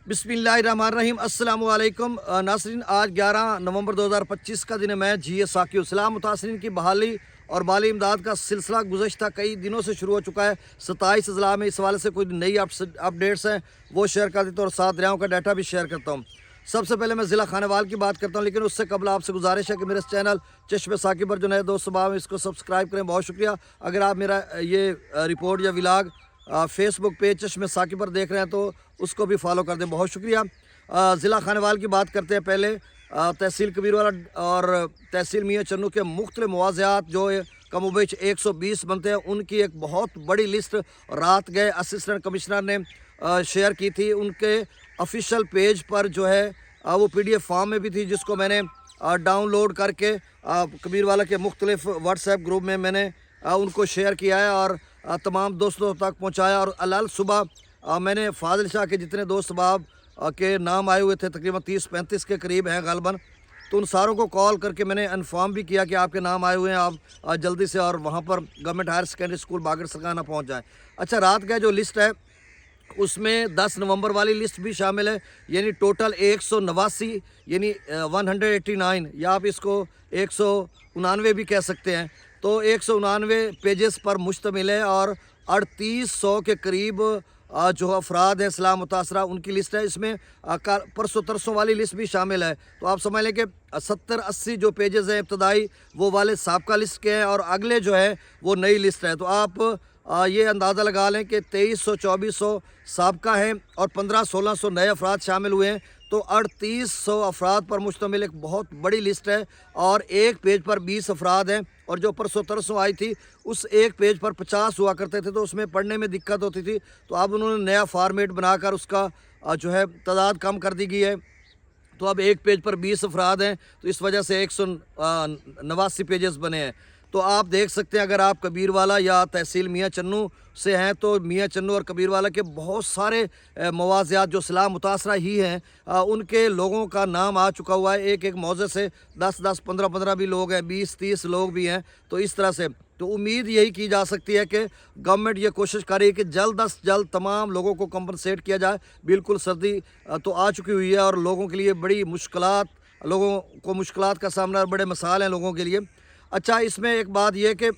बिस्मिल्लाहिर्रहमानिर्रहीम अस्सलाम वालेकुम नाज़रीन। आज 11 नवंबर 2025 का दिन है। मैं जी साकी इस्लाम मुतासरीन की बहाली और माली इमदाद का सिलसिला गुज़श्ता कई दिनों से शुरू हो चुका है। 27 अज़ला में इस हवाले से कोई नई अपडेट्स हैं वो शेयर कर देता हूँ और 7 दरियाओं का डाटा भी शेयर करता हूँ। सबसे पहले मैं ज़िला खानेवाल की बात करता हूँ, लेकिन उससे कबल आपसे गुजारिश है कि मेरे इस चैनल चश्मे साकी पर जो नए दोस्त बाब हैं इसको सब्सक्राइब करें। बहुत शुक्रिया। अगर आप मेरा ये रिपोर्ट या व्लॉग फेसबुक पेज चश्मे साकी पर देख रहे हैं तो उसको भी फॉलो कर दें, बहुत शुक्रिया। ज़िला खानेवाल की बात करते हैं। पहले तहसील कबीरवाला और तहसील मियाँ चन्नू के मुख्तलिफ मुआवज़ात जो कमोबेश 120 बनते हैं, उनकी एक बहुत बड़ी लिस्ट रात गए असिस्टेंट कमिश्नर ने शेयर की थी। उनके ऑफिशियल पेज पर जो है वो PDF फॉर्म में भी थी, जिसको मैंने डाउनलोड करके कबीरवाला के मुख्तलिफ व्हाट्सएप ग्रुप में मैंने उनको शेयर किया है और तमाम दोस्तों तक पहुंचाया। और अल सुबह मैंने फाजिल शाह के जितने दोस्त बाब के नाम आए हुए थे, तकरीबन 30-35 के करीब हैं गालबन, तो उन सारों को कॉल करके मैंने इन्फॉर्म भी किया कि आपके नाम आए हुए हैं, आप जल्दी से और वहां पर गवर्नमेंट हायर सेकेंडरी स्कूल बागर सरगाना पहुंच जाएं। अच्छा, रात का जो लिस्ट है उसमें 10 नवंबर वाली लिस्ट भी शामिल है, यानी टोटल 189 यानी 189, या आप इसको 199 भी कह सकते हैं। तो 199 पेजेस पर मुश्तमिल है और 3800 के करीब जो अफराद हैं इस्लाम मुतासरा, उनकी लिस्ट है। इसमें परसों तरसों वाली लिस्ट भी शामिल है। तो आप समझ लें कि 70-80 जो पेजेस हैं इब्तदाई वो वाले साबका लिस्ट के हैं और अगले जो है वो नई लिस्ट है। तो आप ये अंदाज़ा लगा लें कि 2300-2400 साबका हैं और 1500-1600 नए अफराद शामिल हुए हैं। तो 3800 अफराद पर मुश्तमिल एक बहुत बड़ी लिस्ट है और एक पेज पर 20 अफराद हैं। और जो परसों तरसों आई थी उस एक पेज पर 50 हुआ करते थे, तो उसमें पढ़ने में दिक्कत होती थी। तो अब उन्होंने नया फॉर्मेट बनाकर उसका जो है तादाद कम कर दी गई है। तो अब एक पेज पर 20 अफराद हैं, तो इस वजह से 189 पेजेस बने हैं। तो आप देख सकते हैं, अगर आप कबीरवाला या तहसील मियाँ चन्नू से हैं तो मियाँ चन्नू और कबीरवाला के बहुत सारे मवाज़ात जो इस्लाम मुतासरा ही हैं, उनके लोगों का नाम आ चुका हुआ है। एक एक मौज़े से 10-10, 15-15 भी लोग हैं, 20-30 लोग भी हैं। तो इस तरह से तो उम्मीद यही की जा सकती है कि गवर्नमेंट ये कोशिश कर रही है कि जल्द अज जल्द तमाम लोगों को कंपनसेट किया जाए। बिल्कुल सर्दी तो आ चुकी हुई है और लोगों के लिए बड़ी मुश्किलात, लोगों को मुश्किलात का सामना, बड़े मसाइल हैं लोगों के लिए। अच्छा, इसमें एक बात यह कि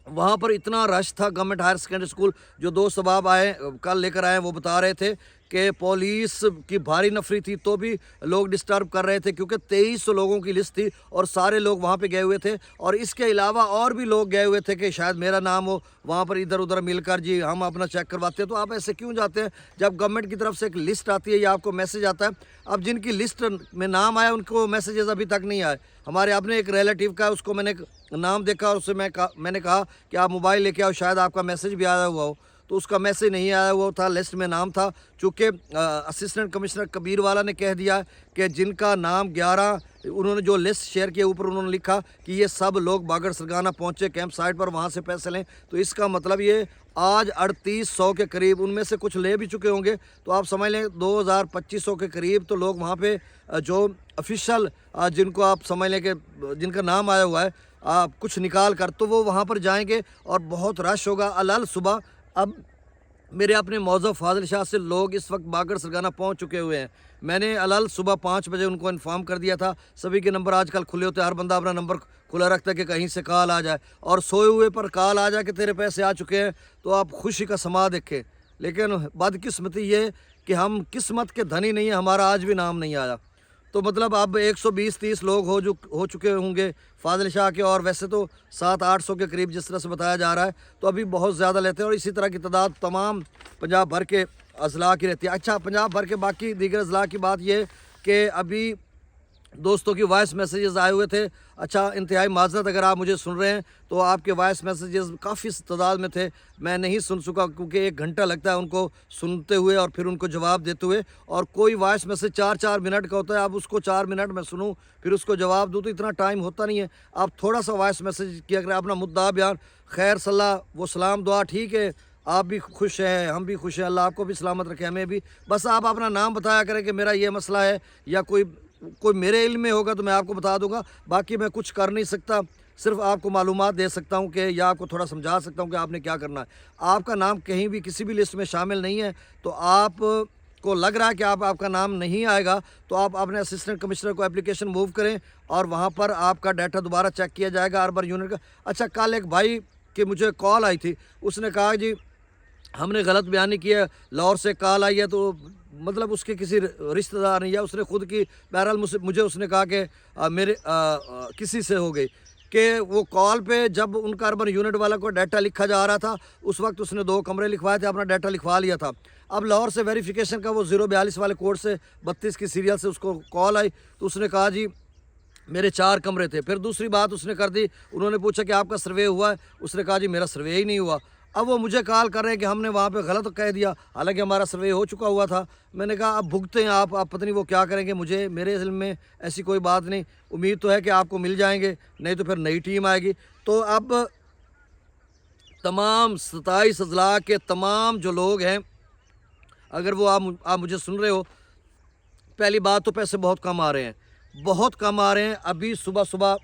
वहाँ पर इतना रश था गवर्नमेंट हायर सेकेंडरी स्कूल, जो दोस्त अहबाब आए कल लेकर आए, वो बता रहे थे कि पुलिस की भारी नफरी थी तो भी लोग डिस्टर्ब कर रहे थे, क्योंकि 2300 लोगों की लिस्ट थी और सारे लोग वहाँ पे गए हुए थे। और इसके अलावा और भी लोग गए हुए थे कि शायद मेरा नाम हो वहाँ पर, इधर उधर मिलकर जी हम अपना चेक करवाते हैं। तो आप ऐसे क्यों जाते हैं? जब गवर्नमेंट की तरफ से एक लिस्ट आती है या आपको मैसेज आता है, अब जिनकी लिस्ट में नाम आया उनको मैसेजेस अभी तक नहीं आए। हमारे अपने एक रिलेटिव का, उसको मैंने नाम देखा और उससे मैंने कहा कि आप मोबाइल लेके आओ, शायद आपका मैसेज भी आया हुआ हो। तो उसका मैसेज नहीं आया हुआ था, लिस्ट में नाम था। चूँकि असिस्टेंट कमिश्नर कबीरवाला ने कह दिया कि जिनका नाम 11, उन्होंने जो लिस्ट शेयर किया ऊपर उन्होंने लिखा कि ये सब लोग बागर सरगाना पहुँचे कैंप साइट पर, वहाँ से पैसे लें। तो इसका मतलब ये आज 3800 के करीब, उनमें से कुछ ले भी चुके होंगे। तो आप समझ लें 2000-2500 के करीब तो लोग वहाँ पे जो ऑफिशियल जिनको आप समझ लें कि जिनका नाम आया हुआ है आप कुछ निकाल कर, तो वो वहाँ पर जाएंगे और बहुत रश होगा अल सुबह। अब मेरे अपने मौज़ूफ़ फाजिल शाह से लोग इस वक्त बागर सरगाना पहुँच चुके हुए हैं। मैंने अल सुबह 5 बजे उनको इन्फॉर्म कर दिया था। सभी के नंबर आजकल खुले होते हैं, हर बंदा अपना नंबर खुला रखता है कि कहीं से कॉल आ जाए, और सोए हुए पर कॉल आ जाए कि तेरे पैसे आ चुके हैं, तो आप खुशी का समा देखें। लेकिन बदकिस्मती ये कि हम किस्मत के धनी नहीं हैं, हमारा आज भी नाम नहीं आया। तो मतलब अब 120-30 लोग हो चुके होंगे फाजिल शाह के, और वैसे तो 700-800 के करीब जिस तरह से बताया जा रहा है। तो अभी बहुत ज़्यादा लेते हैं और इसी तरह की तादाद तमाम पंजाब भर के अज़ला की रहती है। अच्छा, पंजाब भर के बाकी दीगर अज़ला की बात ये कि अभी दोस्तों की वॉइस मैसेजेस आए हुए थे। अच्छा, इंतहाई माज़रत अगर आप मुझे सुन रहे हैं तो आपके वॉइस मैसेजेस काफ़ी तादाद में थे, मैं नहीं सुन सका क्योंकि 1 घंटा लगता है उनको सुनते हुए और फिर उनको जवाब देते हुए। और कोई वॉइस मैसेज 4-4 मिनट का होता है, अब उसको 4 मिनट में सुनूँ फिर उसको जवाब दूँ तो इतना टाइम होता नहीं है। आप थोड़ा सा वॉइस मैसेज किया करें, अपना मुद्दा बयान, खैर सलाह वो सलाम दुआ, ठीक है आप भी खुश हैं हम भी खुश हैं, अल्लाह आपको भी सलामत रखे, हमें भी। बस आप अपना नाम बताया करें कि मेरा ये मसला है, या कोई मेरे इल्म में होगा तो मैं आपको बता दूंगा। बाकी मैं कुछ कर नहीं सकता, सिर्फ आपको मालूमात दे सकता हूं कि या आपको थोड़ा समझा सकता हूं कि आपने क्या करना है। आपका नाम कहीं भी किसी भी लिस्ट में शामिल नहीं है, तो आप کو لگ رہا ہے کہ آپ کا نام نہیں آئے گا تو آپ اپنے اسسٹنٹ کمشنر کو اپلیکیشن موو کریں اور وہاں پر آپ کا ڈیٹا دوبارہ چیک کیا جائے گا اربن یونٹ کا۔ اچھا، کل ایک بھائی کی مجھے کال آئی تھی، اس نے کہا جی ہم نے غلط بیانی کی ہے، لاہور سے کال آئی ہے، تو مطلب اس کے کسی رشتہ دار نہیں ہے، اس نے خود کی، بہرحال مجھے اس نے کہا کہ میرے کسی سے ہو گئی، کہ وہ کال پہ جب ان کا اربن یونٹ والا کو ڈیٹا لکھا جا رہا تھا اس وقت اس نے 2 کمرے لکھوائے تھے، اپنا ڈیٹا لکھوا لیا تھا۔ اب لاہور سے ویریفیکیشن کا وہ 042 والے کوڈ سے 32 کی سیریل سے اس کو کال آئی، تو اس نے کہا جی میرے 4 کمرے تھے۔ پھر دوسری بات اس نے کر دی، انہوں نے پوچھا کہ آپ کا سروے ہوا ہے؟ اس نے کہا جی میرا سروے ہی نہیں ہوا۔ اب وہ مجھے کال کر رہے ہیں کہ ہم نے وہاں پہ غلط کہہ دیا، حالانکہ ہمارا سروے ہو چکا ہوا تھا۔ میں نے کہا اب بھگتے ہیں آپ پتہ نہیں وہ کیا کریں گے، میرے علم میں ایسی کوئی بات نہیں، امید تو ہے کہ آپ کو مل جائیں گے، نہیں تو پھر نئی ٹیم آئے گی۔ تو اب تمام 27 اضلاع کے تمام جو لوگ ہیں، اگر وہ آپ مجھے سن رہے ہو، پہلی بات تو پیسے بہت کم آ رہے ہیں، بہت کم آ رہے ہیں۔ ابھی صبح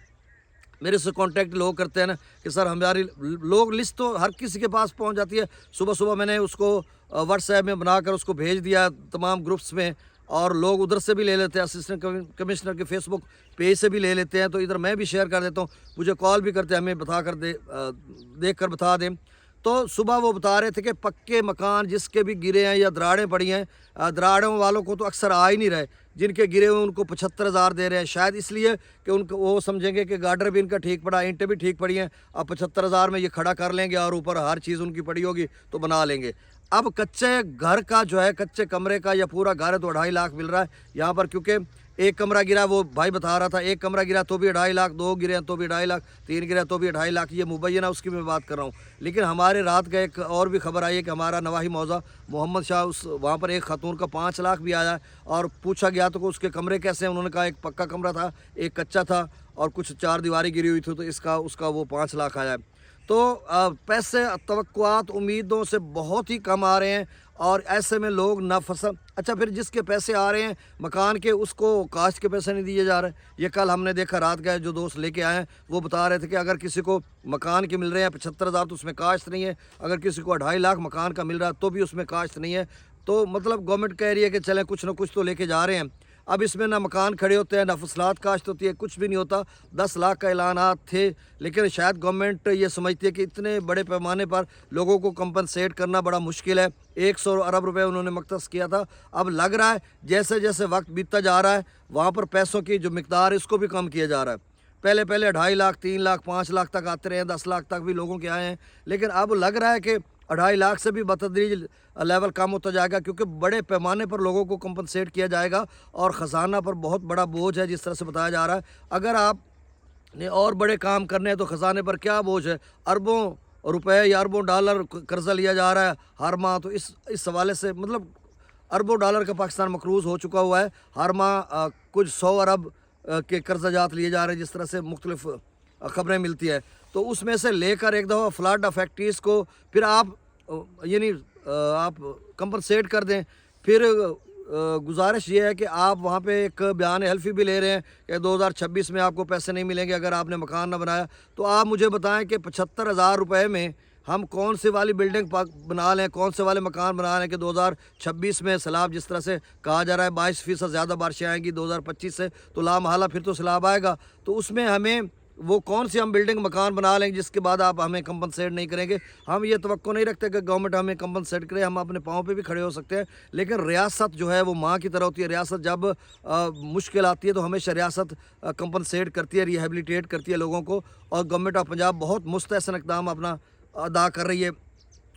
میرے سے کانٹیکٹ لوگ کرتے ہیں نا کہ سر ہماری لوگ لسٹ تو ہر کسی کے پاس پہنچ جاتی ہے، صبح میں نے اس کو واٹس ایپ میں بنا کر اس کو بھیج دیا تمام گروپس میں، اور لوگ ادھر سے بھی لے لیتے ہیں، اسسٹنٹ کمشنر کے فیس بک پیج سے بھی لے لیتے ہیں، تو ادھر میں بھی شیئر کر دیتا ہوں، مجھے کال بھی کرتے ہیں، ہمیں بتا کر دیکھ کر بتا دیں۔ تو صبح وہ بتا رہے تھے کہ پکے مکان جس کے بھی گرے ہیں یا دراڑیں پڑی ہیں، دراڑوں والوں کو تو اکثر آ ہی نہیں رہے، جن کے گرے ہوئے ان کو 75,000 دے رہے ہیں، شاید اس لیے کہ ان کو وہ سمجھیں گے کہ گارڈر بھی ان کا ٹھیک پڑا، اینٹیں بھی ٹھیک پڑی ہیں، اب 75,000 میں یہ کھڑا کر لیں گے اور اوپر ہر چیز ان کی پڑی ہوگی تو بنا لیں گے۔ اب کچے گھر کا جو ہے، کچے کمرے کا یا پورا گھر ہے تو 2.5 لاکھ مل رہا ہے یہاں پر، کیونکہ ایک کمرہ گرا، وہ بھائی بتا رہا تھا، ایک کمرہ گرا تو بھی 2.5 لاکھ، 2 گرے ہیں تو بھی 2.5 لاکھ، 3 گرے تو بھی 2.5 لاکھ، یہ مبینہ اس کی میں بات کر رہا ہوں۔ لیکن ہمارے رات کا ایک اور بھی خبر آئی ہے کہ ہمارا نواحی موضع محمد شاہ، وہاں پر ایک خاتون کا 5 لاکھ بھی آیا ہے، اور پوچھا گیا تو اس کے کمرے کیسے ہیں، انہوں نے کہا ایک پکا کمرہ تھا، ایک کچا تھا، اور کچھ 4 دیواری گری ہوئی تھی، تو اس کا وہ 5 لاکھ آیا ہے۔ تو پیسے توقعات امیدوں سے بہت ہی کم آ رہے ہیں، اور ایسے میں لوگ نہ فصل۔ اچھا، پھر جس کے پیسے آ رہے ہیں مکان کے، اس کو کاشت کے پیسے نہیں دیے جا رہے۔ یہ کل ہم نے دیکھا، رات گئے جو دوست لے کے آئے ہیں وہ بتا رہے تھے کہ اگر کسی کو مکان کے مل رہے ہیں 75,000 تو اس میں کاشت نہیں ہے، اگر کسی کو 2.5 لاکھ مکان کا مل رہا ہے تو بھی اس میں کاشت نہیں ہے۔ تو مطلب گورنمنٹ کہہ رہی ہے کہ چلیں کچھ نہ کچھ تو لے کے جا رہے ہیں۔ اب اس میں نہ مکان کھڑے ہوتے ہیں، نہ فصلات کاشت ہوتی ہے، کچھ بھی نہیں ہوتا۔ 10 لاکھ کا اعلانات تھے، لیکن شاید گورنمنٹ یہ سمجھتی ہے کہ اتنے بڑے پیمانے پر لوگوں کو کمپنسیٹ کرنا بڑا مشکل ہے۔ 100 ارب روپے انہوں نے مختص کیا تھا، اب لگ رہا ہے جیسے جیسے وقت بیتتا جا رہا ہے وہاں پر پیسوں کی جو مقدار ہے اس کو بھی کم کیا جا رہا ہے۔ پہلے 2.5 لاکھ، 3 لاکھ، 5 لاکھ تک آتے رہے ہیں، 10 لاکھ تک بھی لوگوں کے آئے ہیں، لیکن اب لگ رہا ہے کہ 2.5 لاکھ سے بھی بتدریج لیول کم ہوتا جائے گا، کیونکہ بڑے پیمانے پر لوگوں کو کمپنسیٹ کیا جائے گا، اور خزانہ پر بہت بڑا بوجھ ہے جس طرح سے بتایا جا رہا ہے۔ اگر آپ نے اور بڑے کام کرنے ہیں تو خزانے پر کیا بوجھ ہے، اربوں روپے یا اربوں ڈالر قرضہ لیا جا رہا ہے ہر ماہ، تو اس حوالے سے مطلب اربوں ڈالر کا پاکستان مقروض ہو چکا ہوا ہے، ہر ماہ کچھ 100 ارب کے قرضہ جات لیے جا رہے ہیں، جس طرح سے مختلف خبریں ملتی ہیں۔ تو اس میں سے لے کر ایک دفعہ فلڈ افیکٹیز کو پھر آپ یعنی آپ کمپنسیٹ کر دیں، پھر گزارش یہ ہے کہ آپ وہاں پہ ایک بیان حلفی بھی لے رہے ہیں کہ 2026 میں آپ کو پیسے نہیں ملیں گے اگر آپ نے مکان نہ بنایا، تو آپ مجھے بتائیں کہ 75,000 روپے میں ہم کون سی والی بلڈنگ بنا لیں، کون سے والے مکان بنا لیں کہ 2026 میں سیلاب، جس طرح سے کہا جا رہا ہے 22% زیادہ بارشیں آئیں گی 2025 سے، تو لامحالہ پھر تو سیلاب آئے گا، تو اس میں ہمیں وہ کون سی ہم بلڈنگ مکان بنا لیں جس کے بعد آپ ہمیں کمپنسیٹ نہیں کریں گے۔ ہم یہ توقع نہیں رکھتے کہ گورنمنٹ ہمیں کمپنسیٹ کرے، ہم اپنے پاؤں پہ بھی کھڑے ہو سکتے ہیں، لیکن ریاست جو ہے وہ ماں کی طرح ہوتی ہے۔ ریاست جب مشکل آتی ہے تو ہمیشہ ریاست کمپنسیٹ کرتی ہے، ریہیبلیٹیٹ کرتی ہے لوگوں کو، اور گورنمنٹ آف پنجاب بہت مستحسن اقدام اپنا ادا کر رہی ہے،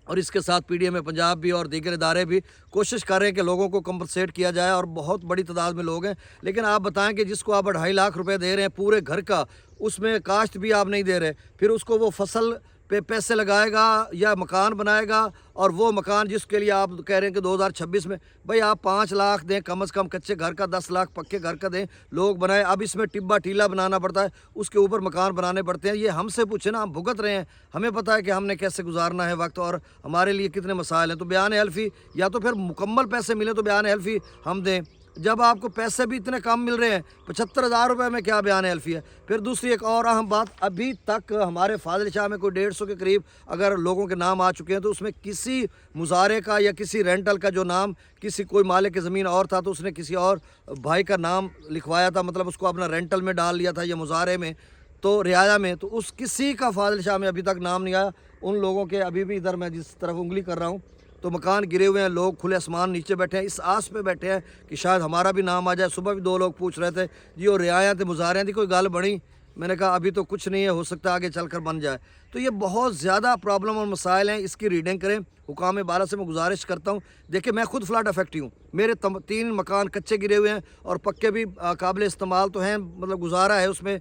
اور اس کے ساتھ پی ڈی ایم پنجاب بھی اور دیگر ادارے بھی کوشش کر رہے ہیں کہ لوگوں کو کمپنسیٹ کیا جائے، اور بہت بڑی تعداد میں لوگ ہیں۔ لیکن آپ بتائیں کہ جس کو آپ 2.5 لاکھ روپے دے رہے ہیں پورے گھر کا، اس میں کاشت بھی آپ نہیں دے رہے، پھر اس کو وہ فصل پہ پیسے لگائے گا یا مکان بنائے گا، اور وہ مکان جس کے لیے آپ کہہ رہے ہیں کہ 2026 میں، بھائی آپ 5 لاکھ دیں کم از کم کچے گھر کا، 10 لاکھ پکے گھر کا دیں، لوگ بنائیں۔ اب اس میں ٹبا ٹیلا بنانا پڑتا ہے، اس کے اوپر مکان بنانے پڑتے ہیں۔ یہ ہم سے پوچھیں نا، ہم بھگت رہے ہیں، ہمیں پتہ ہے کہ ہم نے کیسے گزارنا ہے وقت، اور ہمارے لیے کتنے مسائل ہیں۔ تو بیان حلفی یا تو پھر مکمل پیسے ملے تو بیان حلفی ہم دیں، जब आपको पैसे भी इतने कम मिल रहे हैं, 75,000 रुपये में क्या बयान अल्फी है। फिर दूसरी एक और अहम बात, अभी तक हमारे फाजिल शाह में कोई 150 के करीब अगर लोगों के नाम आ चुके हैं, तो उसमें किसी मुजारे का या किसी रेंटल का जो नाम किसी कोई मालिक की ज़मीन और था तो उसने किसी और भाई का नाम लिखवाया था, मतलब उसको अपना रेंटल में डाल लिया था या मुजारे में, तो रियाया में, तो उस किसी का फाजिल शाह में अभी तक नाम नहीं आया। उन लोगों के अभी भी, इधर मैं जिस तरफ उंगली कर रहा हूँ तो मकान गिरे हुए हैं, लोग खुले आसमान नीचे बैठे हैं, इस आस पे बैठे हैं कि शायद हमारा भी नाम आ जाए। सुबह भी 2 लोग पूछ रहे थे जी वो रियाया थे मुजारे थी कोई गल बनी, मैंने कहा अभी तो कुछ नहीं है, हो सकता है आगे चलकर बन जाए। तो ये बहुत ज़्यादा प्रॉब्लम और मसाइल हैं, इसकी रीडिंग करें। हुकाम बाला से मैं गुजारिश करता हूँ, देखिए मैं खुद फ्लड अफेक्टी हूँ, मेरे 3 मकान कच्चे गिरे हुए हैं और पक्के भी काबिल इस्तेमाल तो हैं, मतलब गुजारा है, उसमें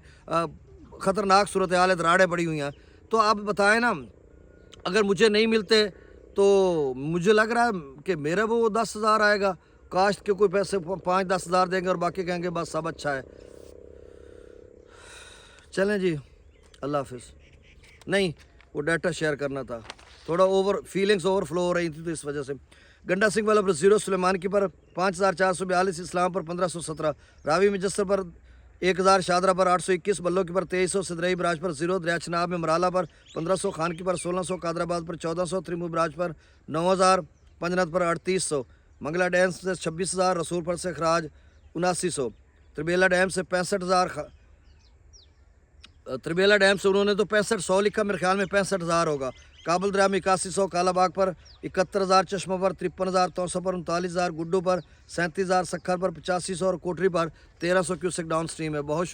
ख़तरनाक सूरत हाल है, दरारें पड़ी हुई हैं। तो आप बताएं ना, अगर मुझे नहीं मिलते तो मुझे लग रहा है कि मेरा वो 10,000 आएगा, काश्त के कोई पैसे 5-10 हज़ार देंगे और बाकी कहेंगे बस सब अच्छा है। चलें जी, अल्लाह हाफिज़। नहीं, वो डाटा शेयर करना था, थोड़ा फीलिंग्स ओवरफ्लो हो रही थी तो इस वजह से। गंडा सिंह वाला पर 0, सुलेमान की पर 5,442, इस्लाम पर 1517, रावी मुजस्सर पर 1,000, शादरा पर 821, बल्लो की पर 2300, सिदरई बराज पर 0, दरिया चनाब में मराला पर 1500, खान की पर 1600, कादराबाद पर 1400, त्रिमू बराज पर 9,000, पंजनत पर 3800, मंगला डैम से 26,000, रसूलपुर से खराज 7900, त्रिबेला डैम से 65,000, त्रिबेला डैम से उन्होंने तो 6500 लिखा, मेरे ख्याल में 65,000 होगा। काबुल दरिया में 8100, कालाबाग पर 71,000, चश्मा पर 53,000, तौसा पर 39,000, गुड्डू पर 37,000, सखर पर 8500 और कोटरी पर 1300 क्यूसेक डाउन स्ट्रीम है। बहुत शुक्रिया।